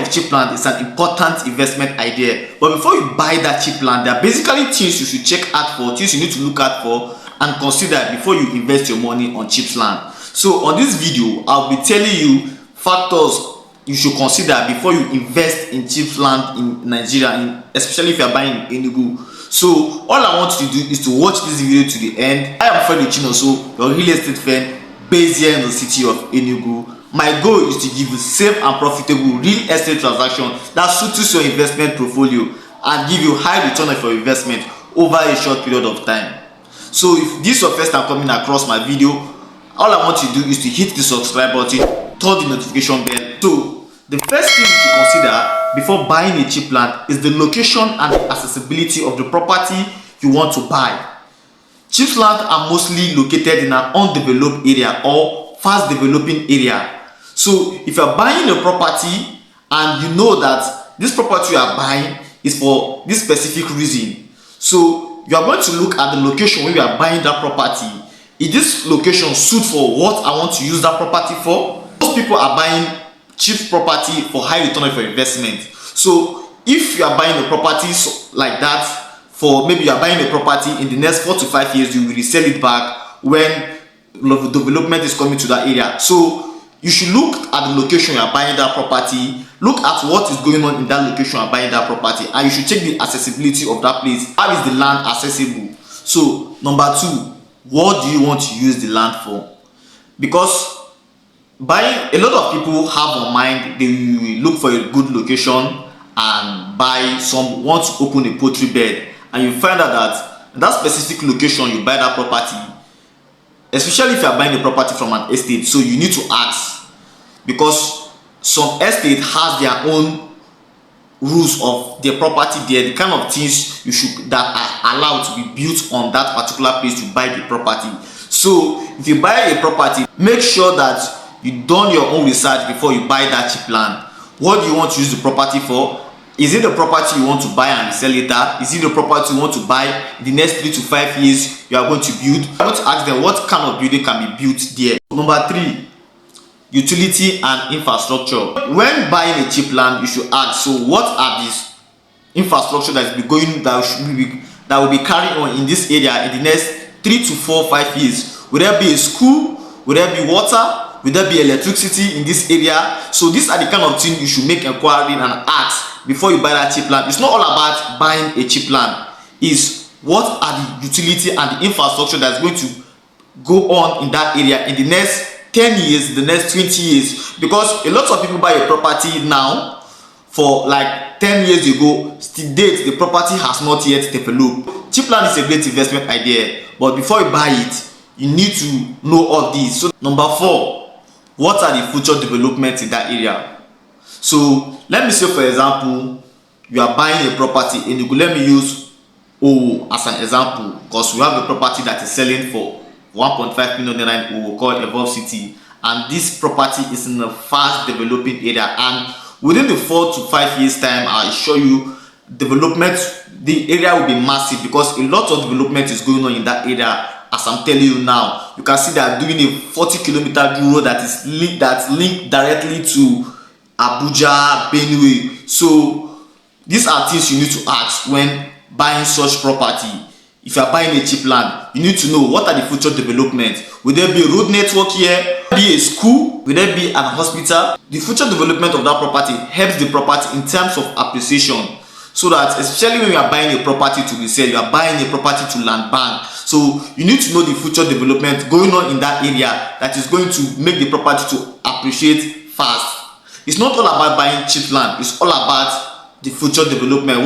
of cheap land is an important investment idea. But before you buy that cheap land, there are basically things you should check out for, things you need to look out for and consider before you invest your money on cheap land. So on this video, I'll be telling you factors you should consider before you invest in cheap land in Nigeria, especially if you are buying in ENUGU. So all I want you to do is to watch this video to the end. I am Freddy Chinonso, your real estate friend based here in the city of ENUGU. My goal is to give you safe and profitable real estate transactions that suits your investment portfolio and give you high return on your investment over a short period of time. So if this is your first time coming across my video, all I want you to do is to hit the subscribe button, turn the notification bell. So the first thing you should consider before buying a cheap land is the location and the accessibility of the property you want to buy. Cheap land are mostly located in an undeveloped area or fast developing area. So if you are buying a property and you know that this property you are buying is for this specific reason, so you are going to look at the location where you are buying that property. Is this location suit for what I want to use that property for? Most people are buying cheap property for high return for investment. So if you are buying a property like that, for maybe you are buying a property in the next 4 to 5 years, you will resell it back when development is coming to that area. So you should look at the location you are buying that property, look at what is going on in that location you are buying that property, and you should check the accessibility of that place. How is the land accessible? So number 2, what do you want to use the land for? Because buying, a lot of people have on mind they will look for a good location and buy some, want to open a poultry bed, and you find out that that specific location you buy that property, especially if you are buying a property from an estate, so you need to ask, because some estate has their own rules of their property there, the kind of things you should that are allowed to be built on that particular place to buy the property. So if you buy a property, make sure that you done your own research before you buy that cheap land. What do you want to use the property for? Is it the property you want to buy and resell later? Is it the property you want to buy in the next 3 to 5 years you are going to build? I'm going to ask them what kind of building can be built there. Number 3, utility and infrastructure. When buying a cheap land, you should ask, so what are these infrastructure that will be carrying on in this area in the next 3 to 4 5 years? Will there be a school? Will there be water? Will there be electricity in this area? So these are the kind of things you should make inquiry and ask before you buy that cheap land. It's not all about buying a cheap land. It's what are the utility and the infrastructure that's going to go on in that area in the next 10 years, the next 20 years. Because a lot of people buy a property now for like 10 years ago, still date the property has not yet developed. Cheap land is a great investment idea, but before you buy it, you need to know all these. So number 4, what are the future developments in that area? So let me say, for example, you are buying a property in ENUGU. Let me use O as an example, because we have a property that is selling for 1.5 million naira in O called Evolve City, and this property is in a fast developing area, and within the 4 to 5 years time, I assure you development, the area will be massive, because a lot of development is going on in that area. As I'm telling you now, you can see they are doing a 40-kilometer road that is linked directly to Abuja, Benue. So these are things you need to ask when buying such property. If you are buying a cheap land, you need to know what are the future developments. Will there be a road network here? Will there be a school? Will there be an hospital? The future development of that property helps the property in terms of appreciation. So that, especially when you are buying a property to resell, you are buying a property to land bank. So you need to know the future development going on in that area that is going to make the property to appreciate fast. It's not all about buying cheap land. It's all about the future development.